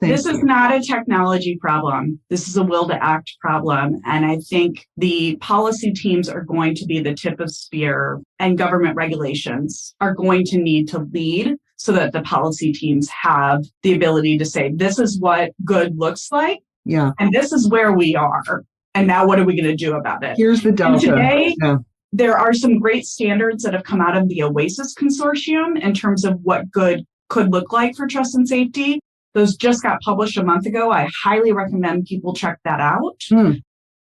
This is not a technology problem. This is a will to act problem. And I think the policy teams are going to be the tip of spear, and government regulations are going to need to lead so that the policy teams have the ability to say, this is what good looks like. Yeah. And this is where we are. And now what are we going to do about it? Here's the delta. And today, there are some great standards that have come out of the OASIS consortium in terms of what good could look like for trust and safety. Those just got published a month ago. I highly recommend people check that out.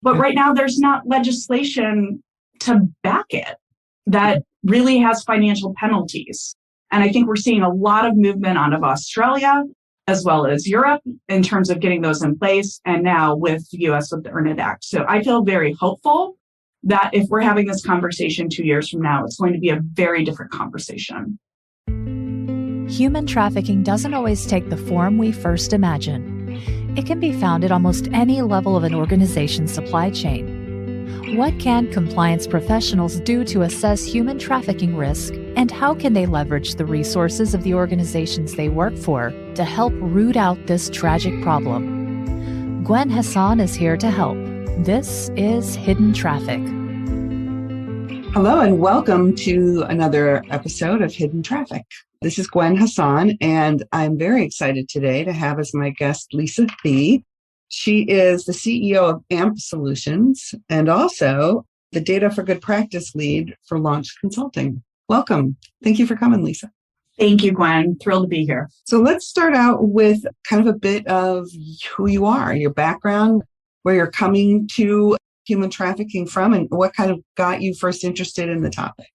But right now, there's not legislation to back it that really has financial penalties. And I think we're seeing a lot of movement out of Australia, as well as Europe, in terms of getting those in place, and now with the US with the Earn It Act. So I feel very hopeful that if we're having this conversation 2 years from now, it's going to be a very different conversation. Human trafficking doesn't always take the form we first imagine. It can be found at almost any level of an organization's supply chain. What can compliance professionals do to assess human trafficking risk, and how can they leverage the resources of the organizations they work for to help root out this tragic problem? Gwen Hassan is here to help. This is Hidden Traffic. Hello and welcome to another episode of Hidden Traffic. This is Gwen Hassan, and I'm very excited today to have as my guest Lisa Thie. She is the CEO of AMP Solutions and also the Data for Good Practice lead for Launch Consulting. Welcome. Thank you for coming, Lisa. Thank you, Gwen. Thrilled to be here. So let's start out with kind of a bit of who you are, your background, where you're coming to human trafficking from, and what kind of got you first interested in the topic.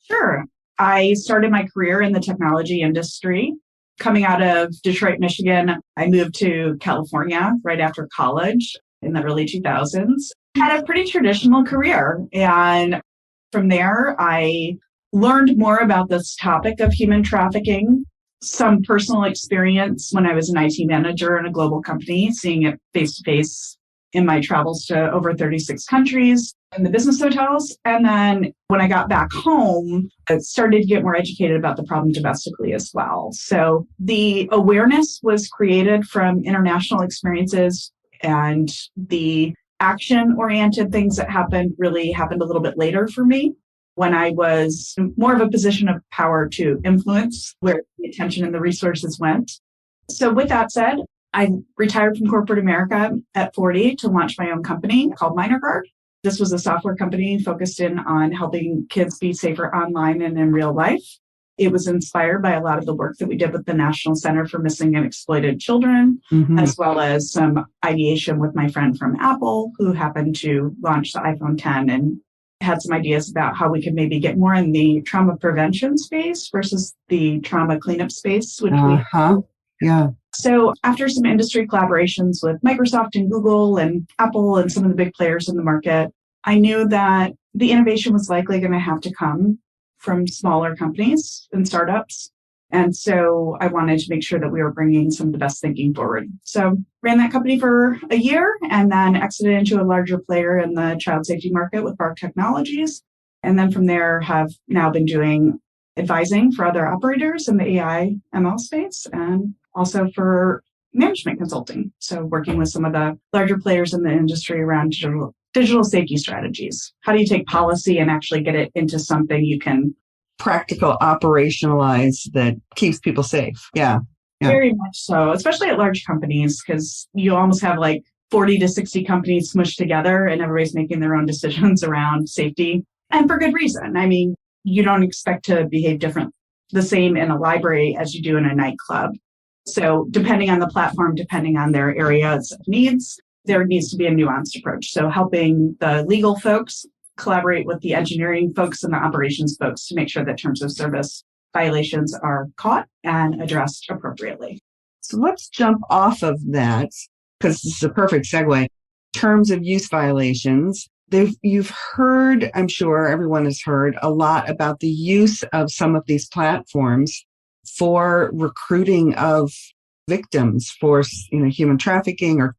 Sure. I started my career in the technology industry. Coming out of Detroit, Michigan, I moved to California right after college in the early 2000s. Had a pretty traditional career. And from there, I learned more about this topic of human trafficking, some personal experience when I was an IT manager in a global company, seeing it face to face in my travels to over 36 countries in the business hotels. And then when I got back home, I started to get more educated about the problem domestically as well. So the awareness was created from international experiences, and the action-oriented things that really happened a little bit later for me, when I was more of a position of power to influence where the attention and the resources went. So with that said, I retired from corporate America at 40 to launch my own company called MinerGuard. This was a software company focused in on helping kids be safer online and in real life. It was inspired by a lot of the work that we did with the National Center for Missing and Exploited Children, as well as some ideation with my friend from Apple, who happened to launch the iPhone 10 and had some ideas about how we could maybe get more in the trauma prevention space versus the trauma cleanup space, which So after some industry collaborations with Microsoft and Google and Apple and some of the big players in the market, I knew that the innovation was likely going to have to come from smaller companies and startups. And so I wanted to make sure that we were bringing some of the best thinking forward. So ran that company for a year and then exited into a larger player in the child safety market with Bark Technologies. And then from there have now been doing advising for other operators in the AI ML space and also for management consulting. So working with some of the larger players in the industry around digital safety strategies. How do you take policy and actually get it into something you can practical operationalize that keeps people safe? Yeah. Very much so, especially at large companies, because you almost have like 40 to 60 companies smushed together and everybody's making their own decisions around safety, and for good reason. I mean, you don't expect to behave the same in a library as you do in a nightclub. So depending on the platform, depending on their areas of needs, there needs to be a nuanced approach. So helping the legal folks collaborate with the engineering folks and the operations folks to make sure that terms of service violations are caught and addressed appropriately. So let's jump off of that, because this is a perfect segue. Terms of use violations. You've heard, I'm sure everyone has heard a lot about the use of some of these platforms for recruiting of victims for, human trafficking or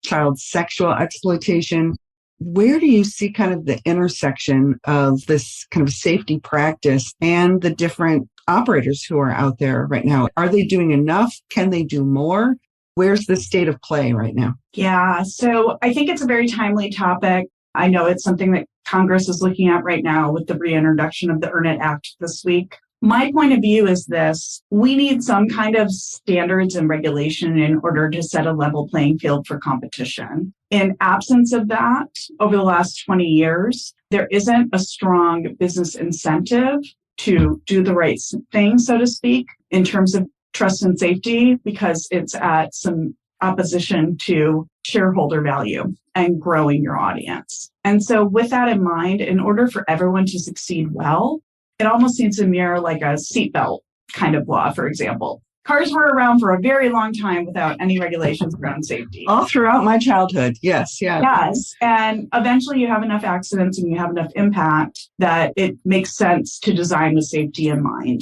child sexual exploitation. Where do you see kind of the intersection of this kind of safety practice and the different operators who are out there right now? Are they doing enough? Can they do more? Where's the state of play right now? Yeah, so I think it's a very timely topic. I know it's something that Congress is looking at right now with the reintroduction of the Earn It Act this week. My point of view is this: we need some kind of standards and regulation in order to set a level playing field for competition. In absence of that, over the last 20 years, there isn't a strong business incentive to do the right thing, so to speak, in terms of trust and safety, because it's at some opposition to shareholder value and growing your audience. And so with that in mind, in order for everyone to succeed well, it almost needs to mirror like a seatbelt kind of law, for example. Cars were around for a very long time without any regulations around safety. All throughout my childhood. Yes. Yeah. Yes. And eventually you have enough accidents and you have enough impact that it makes sense to design with safety in mind.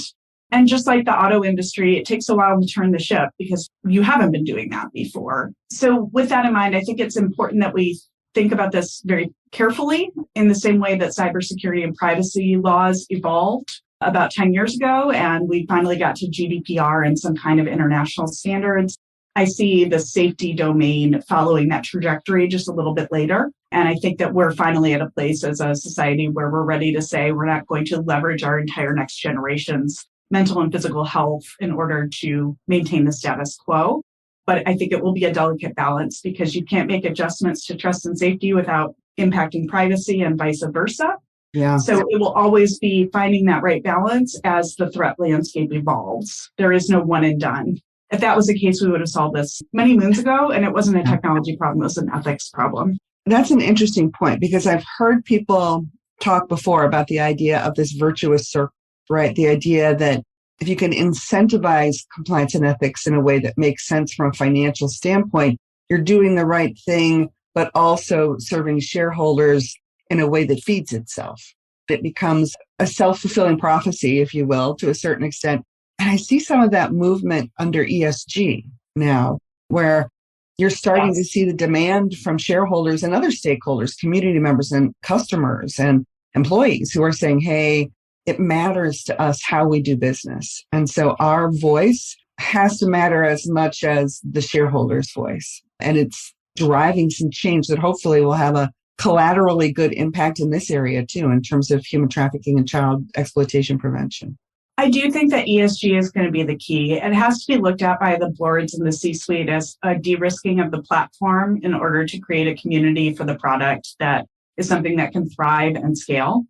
And just like the auto industry, it takes a while to turn the ship because you haven't been doing that before. So with that in mind, I think it's important that we think about this very carefully in the same way that cybersecurity and privacy laws evolved about 10 years ago. And we finally got to GDPR and some kind of international standards. I see the safety domain following that trajectory just a little bit later. And I think that we're finally at a place as a society where we're ready to say we're not going to leverage our entire next generation's mental and physical health in order to maintain the status quo. But I think it will be a delicate balance because you can't make adjustments to trust and safety without impacting privacy and vice versa. Yeah. So it will always be finding that right balance as the threat landscape evolves. There is no one and done. If that was the case, we would have solved this many moons ago, and it wasn't a technology problem, it was an ethics problem. That's an interesting point because I've heard people talk before about the idea of this virtuous circle, right? The idea that if you can incentivize compliance and ethics in a way that makes sense from a financial standpoint, you're doing the right thing, but also serving shareholders in a way that feeds itself. It becomes a self-fulfilling prophecy, if you will, to a certain extent. And I see some of that movement under ESG now, where you're starting to see the demand from shareholders and other stakeholders, community members and customers and employees who are saying, hey, it matters to us how we do business. And so our voice has to matter as much as the shareholder's voice. And it's driving some change that hopefully will have a collaterally good impact in this area too, in terms of human trafficking and child exploitation prevention. I do think that ESG is going to be the key. It has to be looked at by the boards and the C-suite as a de-risking of the platform in order to create a community for the product that is something that can thrive and scale.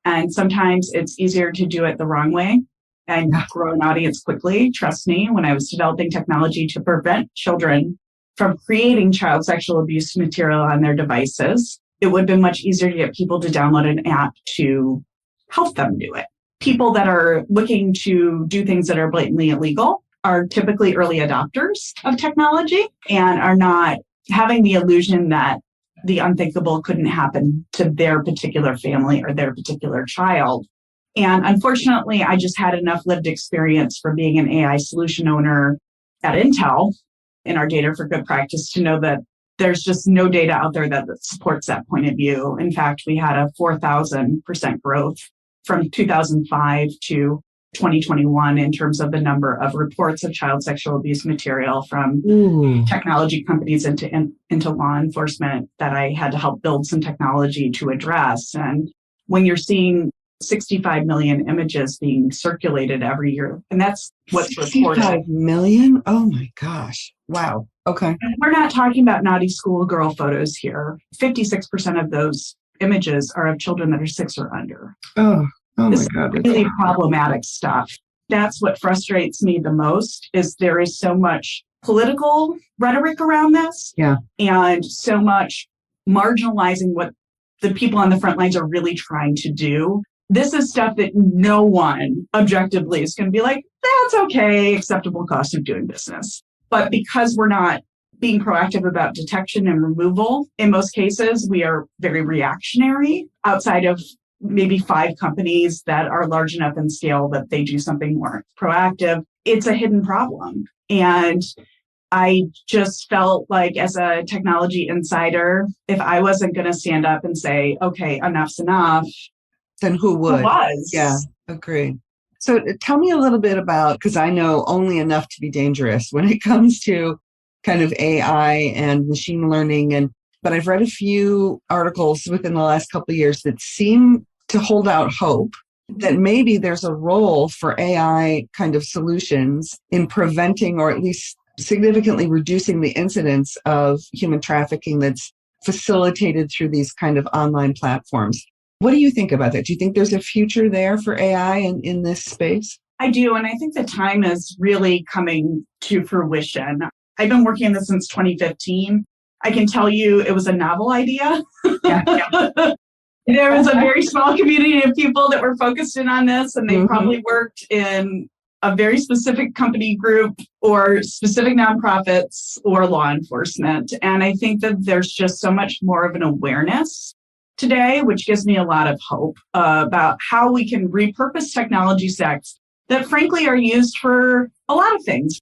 And sometimes it's easier to do it the wrong way and grow an audience quickly. Trust me, when I was developing technology to prevent children from creating child sexual abuse material on their devices, it would have been much easier to get people to download an app to help them do it. People that are looking to do things that are blatantly illegal are typically early adopters of technology and are not having the illusion that the unthinkable couldn't happen to their particular family or their particular child. And unfortunately, I just had enough lived experience from being an AI solution owner at Intel in our Data for Good practice to know that there's just no data out there that supports that point of view. In fact, we had a 4,000% growth from 2005 to 2021 in terms of the number of reports of child sexual abuse material from technology companies into law enforcement that I had to help build some technology to address. And when you're seeing 65 million images being circulated every year, and that's what's reported. 65 million? Oh my gosh. Wow. Okay. And we're not talking about naughty schoolgirl photos here. 56% of those images are of children that are 6 or under. Oh my This God. is really problematic stuff. That's what frustrates me the most is there is so much political rhetoric around this and so much marginalizing what the people on the front lines are really trying to do. This is stuff that no one objectively is going to be like, that's okay, acceptable cost of doing business. But because we're not being proactive about detection and removal, in most cases, we are very reactionary outside of maybe 5 companies that are large enough in scale that they do something more proactive. It's a hidden problem. And I just felt like as a technology insider, if I wasn't going to stand up and say, okay, enough's enough, then who would? Who was? Yeah, agreed. So tell me a little bit about, because I know only enough to be dangerous when it comes to kind of AI and machine learning. But I've read a few articles within the last couple of years that seem to hold out hope that maybe there's a role for AI kind of solutions in preventing or at least significantly reducing the incidence of human trafficking that's facilitated through these kind of online platforms. What do you think about that? Do you think there's a future there for AI in this space? I do. And I think the time is really coming to fruition. I've been working on this since 2015. I can tell you it was a novel idea. Yeah. There was a very small community of people that were focused in on this, and they probably worked in a very specific company group or specific nonprofits or law enforcement. And I think that there's just so much more of an awareness today, which gives me a lot of hope about how we can repurpose technology stacks that frankly are used for a lot of things.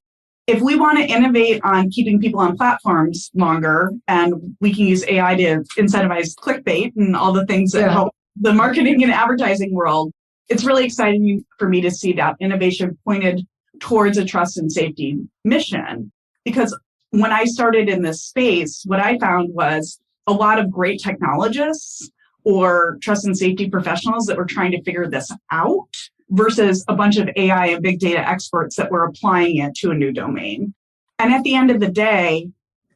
If we want to innovate on keeping people on platforms longer, and we can use AI to incentivize clickbait and all the things that help the marketing and advertising world, it's really exciting for me to see that innovation pointed towards a trust and safety mission. Because when I started in this space, what I found was a lot of great technologists or trust and safety professionals that were trying to figure this out versus a bunch of AI and big data experts that were applying it to a new domain. And at the end of the day,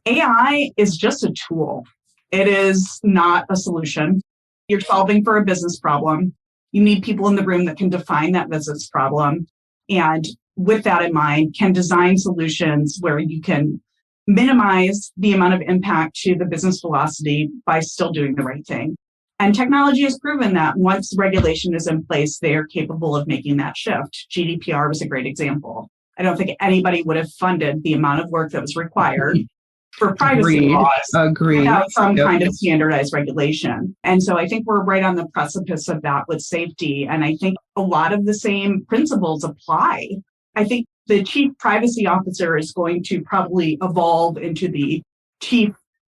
AI is just a tool. It is not a solution. You're solving for a business problem. You need people in the room that can define that business problem. And with that in mind, can design solutions where you can minimize the amount of impact to the business velocity by still doing the right thing. And technology has proven that once regulation is in place, they are capable of making that shift. GDPR was a great example. I don't think anybody would have funded the amount of work that was required for privacy laws without some kind of standardized regulation. And so I think we're right on the precipice of that with safety. And I think a lot of the same principles apply. I think the chief privacy officer is going to probably evolve into the chief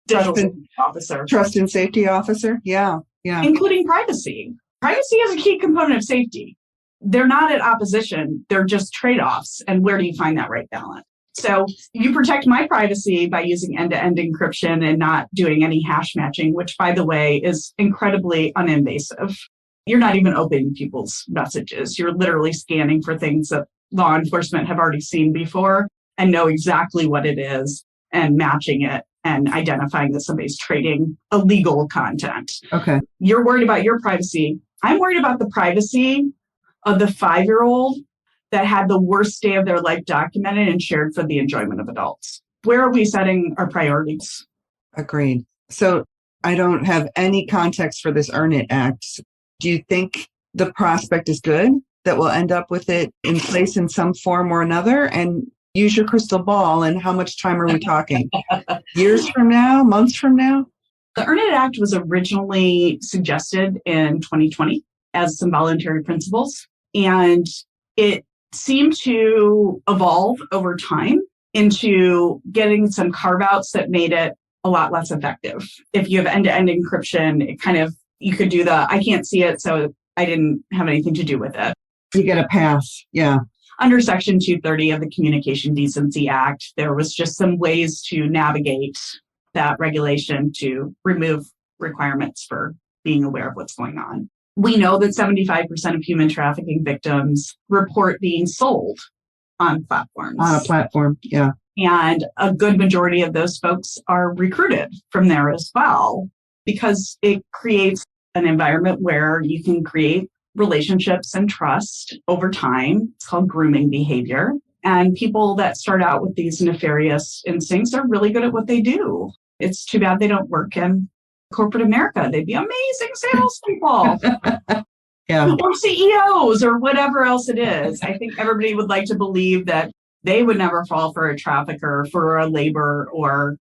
trust and safety officer. Yeah. Including privacy. Privacy is a key component of safety. They're not at opposition. They're just trade-offs. And where do you find that right balance? So you protect my privacy by using end-to-end encryption and not doing any hash matching, which, by the way, is incredibly uninvasive. You're not even opening people's messages. You're literally scanning for things that law enforcement have already seen before and know exactly what it is and matching it and identifying that somebody's trading illegal content. Okay. You're worried about your privacy. I'm worried about the privacy of the 5-year-old that had the worst day of their life documented and shared for the enjoyment of adults. Where are we setting our priorities? Agreed. So I don't have any context for this Earn It Act. Do you think the prospect is good that we'll end up with it in place in some form or another? And use your crystal ball, and how much time are we talking? Years from now? Months from now? The Earn It Act was originally suggested in 2020 as some voluntary principles, and it seemed to evolve over time into getting some carve-outs that made it a lot less effective. If you have end-to-end encryption, it kind of, you could do the, I can't see it, so I didn't have anything to do with it. You get a pass, yeah. Under Section 230 of the Communication Decency Act, there was just some ways to navigate that regulation to remove requirements for being aware of what's going on. We know that 75% of human trafficking victims report being sold on platforms. On a platform, yeah. And a good majority of those folks are recruited from there as well, because it creates an environment where you can create relationships and trust over time. It's called grooming behavior. And people that start out with these nefarious instincts are really good at what they do. It's too bad they don't work in corporate America. They'd be amazing salespeople. Yeah. Or CEOs or whatever else it is. I think everybody would like to believe that they would never fall for a trafficker, for a labor or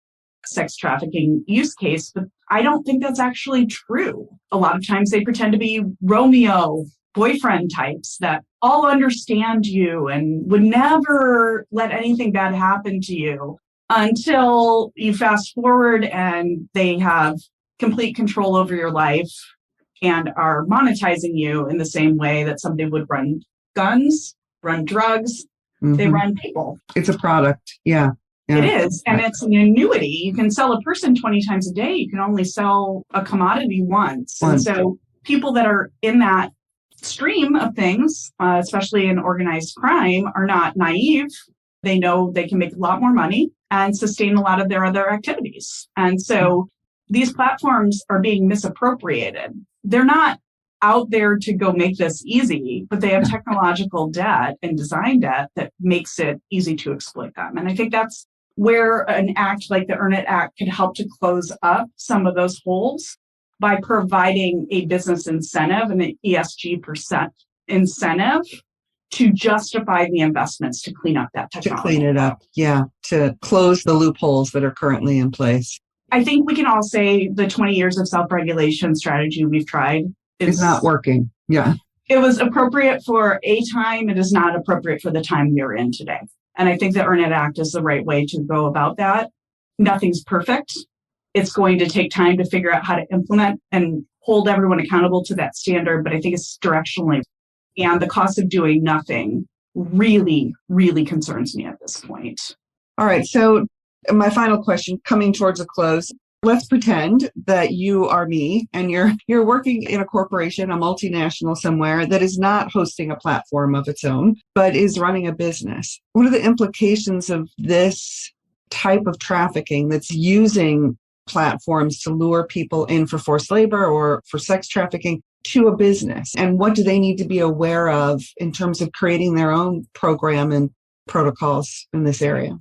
sex trafficking use case, but I don't think that's actually true. A lot of times they pretend to be Romeo boyfriend types that all understand you and would never let anything bad happen to you until you fast forward and they have complete control over your life and are monetizing you in the same way that somebody would run guns, run drugs, they run people. It's a product, yeah. It is. And it's an annuity. You can sell a person 20 times a day. You can only sell a commodity once. And so people that are in that stream of things, especially in organized crime, are not naive. They know they can make a lot more money and sustain a lot of their other activities. And so these platforms are being misappropriated. They're not out there to go make this easy, but they have technological debt and design debt that makes it easy to exploit them. And I think that's where an act like the Earn It Act could help to close up some of those holes by providing a business incentive and an ESG percent incentive to justify the investments to clean up that technology. To clean it up, to close the loopholes that are currently in place. I think we can all say the 20 years of self-regulation strategy we've tried is not working. Yeah. It was appropriate for a time. It is not appropriate for the time we're in today. And I think the Earn It Act is the right way to go about that. Nothing's perfect. It's going to take time to figure out how to implement and hold everyone accountable to that standard, but I think it's directionally. And the cost of doing nothing really, really concerns me at this point. All right. So my final question, coming towards a close. Let's pretend that you are me and you're working in a corporation, a multinational somewhere that is not hosting a platform of its own, but is running a business. What are the implications of this type of trafficking that's using platforms to lure people in for forced labor or for sex trafficking to a business? And what do they need to be aware of in terms of creating their own program and protocols in this area?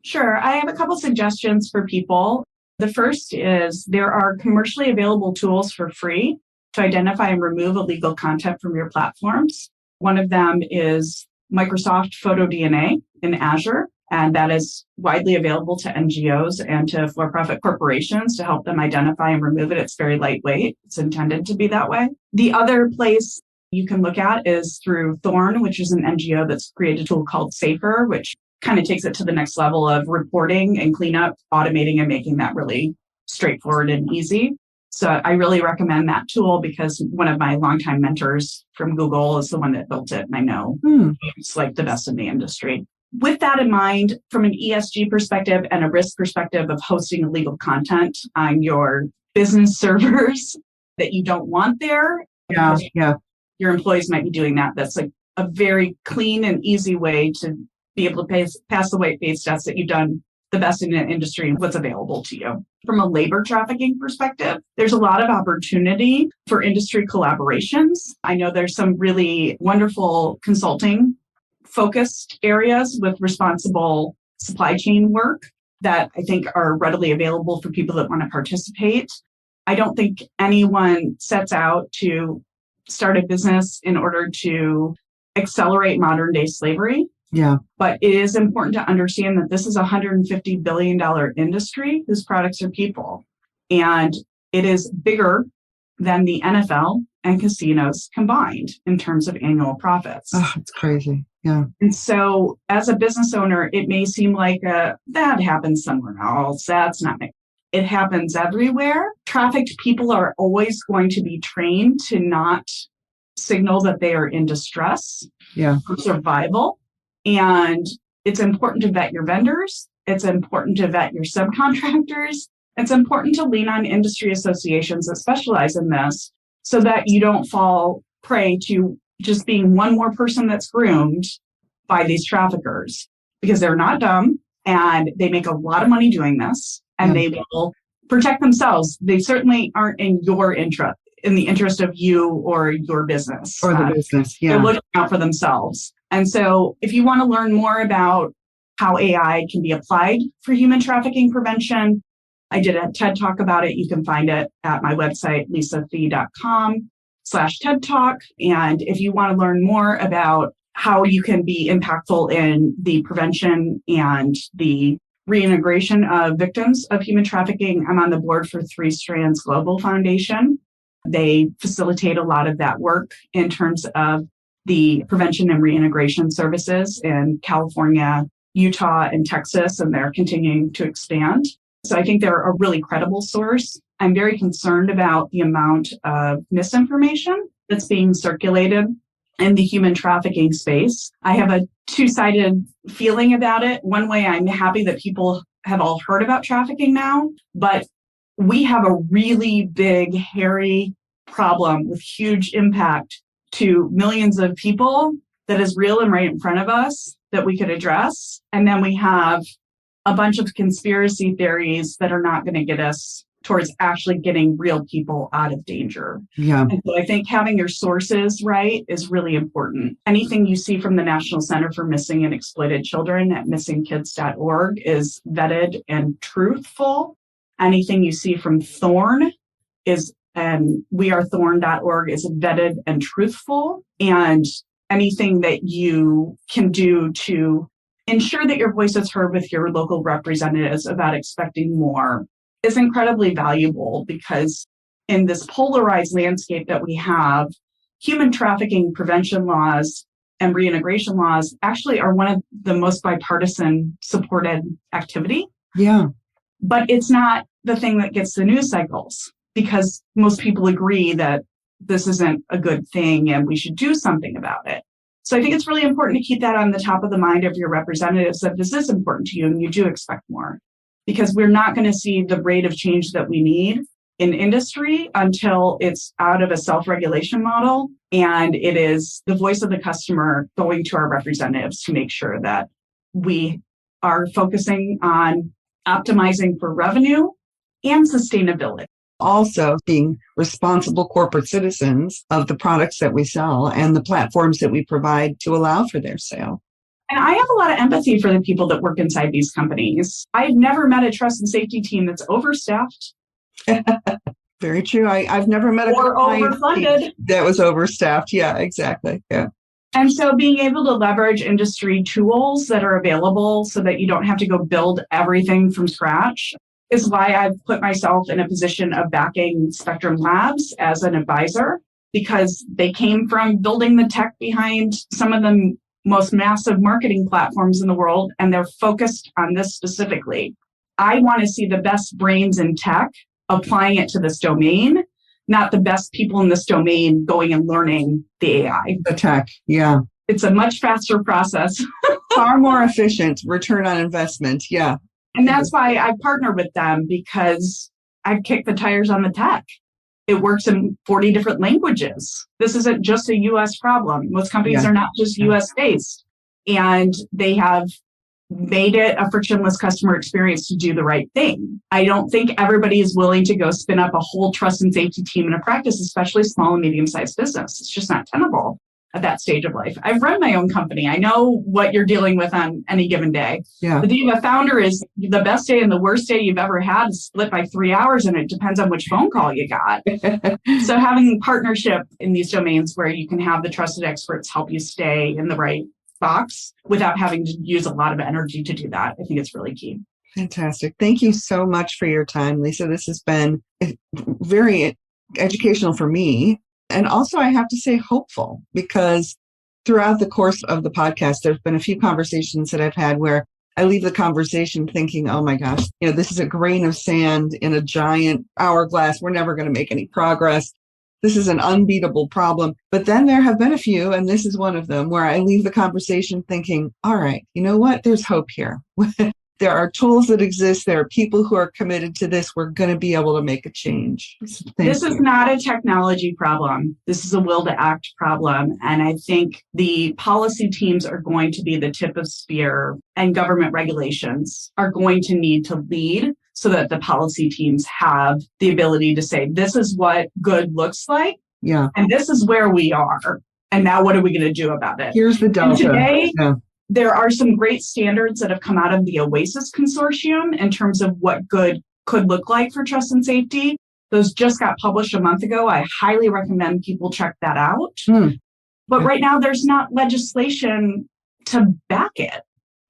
Sure. I have a couple suggestions for people. The first is there are commercially available tools for free to identify and remove illegal content from your platforms. One of them is Microsoft Photo DNA in Azure, and that is widely available to NGOs and to for-profit corporations to help them identify and remove it. It's very lightweight. It's intended to be that way. The other place you can look at is through Thorn, which is an NGO that's created a tool called Safer, which kind of takes it to the next level of reporting and cleanup, automating and making that really straightforward and easy. So I really recommend that tool because one of my longtime mentors from Google is the one that built it. And I know it's like the best in the industry. With that in mind, from an ESG perspective and a risk perspective of hosting illegal content on your business servers that you don't want there, your employees might be doing that. That's like a very clean and easy way to be able to pass the white-based tests that you've done the best in the industry and what's available to you. From a labor trafficking perspective, there's a lot of opportunity for industry collaborations. I know there's some really wonderful consulting focused areas with responsible supply chain work that I think are readily available for people that want to participate. I don't think anyone sets out to start a business in order to accelerate modern day slavery. Yeah. But it is important to understand that this is a $150 billion industry whose products are people. And it is bigger than the NFL and casinos combined in terms of annual profits. Oh, it's crazy. Yeah. And so as a business owner, it may seem like that happens somewhere else. That's not me. It happens everywhere. Trafficked people are always going to be trained to not signal that they are in distress for survival. And it's important to vet your vendors. It's important to vet your subcontractors. It's important to lean on industry associations that specialize in this so that you don't fall prey to just being one more person that's groomed by these traffickers, because they're not dumb and they make a lot of money doing this and they will protect themselves. They certainly aren't in your interest, in the interest of you or your business. Or the business, They're looking out for themselves. And so if you want to learn more about how AI can be applied for human trafficking prevention, I did a TED Talk about it. You can find it at my website, lisafee.com/TED Talk. And if you want to learn more about how you can be impactful in the prevention and the reintegration of victims of human trafficking, I'm on the board for Three Strands Global Foundation. They facilitate a lot of that work in terms of the prevention and reintegration services in California, Utah, and Texas, and they're continuing to expand. So I think they're a really credible source. I'm very concerned about the amount of misinformation that's being circulated in the human trafficking space. I have a two-sided feeling about it. One way, I'm happy that people have all heard about trafficking now, but we have a really big, hairy problem with huge impact to millions of people that is real and right in front of us that we could address. And then we have a bunch of conspiracy theories that are not going to get us towards actually getting real people out of danger. Yeah. And so I think having your sources right is really important. Anything you see from the National Center for Missing and Exploited Children at missingkids.org is vetted and truthful. Anything you see from Thorn and wearethorn.org is vetted and truthful. And anything that you can do to ensure that your voice is heard with your local representatives about expecting more is incredibly valuable, because in this polarized landscape that we have, human trafficking prevention laws and reintegration laws actually are one of the most bipartisan supported activity. Yeah. But it's not the thing that gets the news cycles, because most people agree that this isn't a good thing and we should do something about it. So I think it's really important to keep that on the top of the mind of your representatives, that this is important to you and you do expect more, because we're not going to see the rate of change that we need in industry until it's out of a self-regulation model and it is the voice of the customer going to our representatives to make sure that we are focusing on optimizing for revenue and sustainability. Also being responsible corporate citizens of the products that we sell and the platforms that we provide to allow for their sale. And I have a lot of empathy for the people that work inside these companies. I've never met a trust and safety team that's overstaffed. Very true. I've never met a overfunded that was overstaffed. Yeah, exactly. Yeah. And so being able to leverage industry tools that are available so that you don't have to go build everything from scratch is why I've put myself in a position of backing Spectrum Labs as an advisor, because they came from building the tech behind some of the most massive marketing platforms in the world, and they're focused on this specifically. I want to see the best brains in tech applying it to this domain, not the best people in this domain going and learning the AI. The tech, yeah. It's a much faster process. Far more efficient return on investment, yeah. And that's why I partner with them, because I kick the tires on the tech. It works in 40 different languages. This isn't just a US problem. Most companies are not just US based. And they have made it a frictionless customer experience to do the right thing. I don't think everybody is willing to go spin up a whole trust and safety team in a practice, especially small and medium-sized business. It's just not tenable at that stage of life. I've run my own company. I know what you're dealing with on any given day. Yeah. The day of a founder is the best day and the worst day you've ever had is split by 3 hours, and it depends on which phone call you got. So having partnership in these domains where you can have the trusted experts help you stay in the right box without having to use a lot of energy to do that, I think it's really key. Fantastic. Thank you so much for your time, Lisa. This has been very educational for me. And also, I have to say hopeful, because throughout the course of the podcast, there's been a few conversations that I've had where I leave the conversation thinking, oh my gosh, this is a grain of sand in a giant hourglass. We're never going to make any progress. This is an unbeatable problem. But then there have been a few, and this is one of them, where I leave the conversation thinking, all right, you know what? There's hope here. There are tools that exist. There are people who are committed to this. We're going to be able to make a change. This is not a technology problem. This is a will to act problem. And I think the policy teams are going to be the tip of spear, and government regulations are going to need to lead so that the policy teams have the ability to say, this is what good looks like. Yeah. And this is where we are. And now what are we going to do about it? Here's the delta. And today, there are some great standards that have come out of the OASIS consortium in terms of what good could look like for trust and safety. Those just got published a month ago. I highly recommend people check that out. But right now, there's not legislation to back it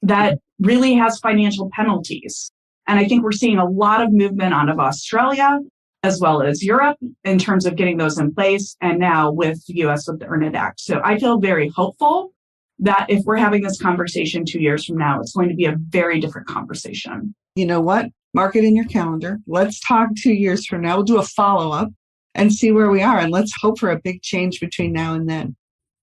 that really has financial penalties. And I think we're seeing a lot of movement out of Australia as well as Europe in terms of getting those in place, and now with the US with the Earn It Act. So I feel very hopeful that if we're having this conversation 2 years from now, it's going to be a very different conversation. You know what? Mark it in your calendar. Let's talk 2 years from now. We'll do a follow-up and see where we are. And let's hope for a big change between now and then.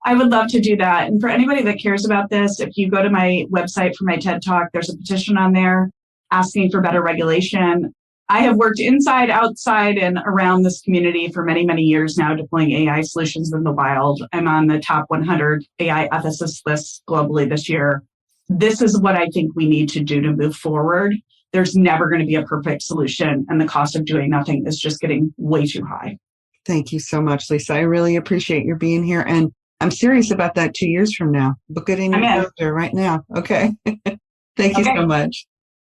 I would love to do that. And for anybody that cares about this, if you go to my website for my TED Talk, there's a petition on there asking for better regulation. I have worked inside, outside, and around this community for many, many years now, deploying AI solutions in the wild. I'm on the top 100 AI ethicists list globally this year. This is what I think we need to do to move forward. There's never going to be a perfect solution, and the cost of doing nothing is just getting way too high. Thank you so much, Lisa. I really appreciate your being here. And I'm serious about that 2 years from now. Book it in your calendar right now. Okay. Thank you so much.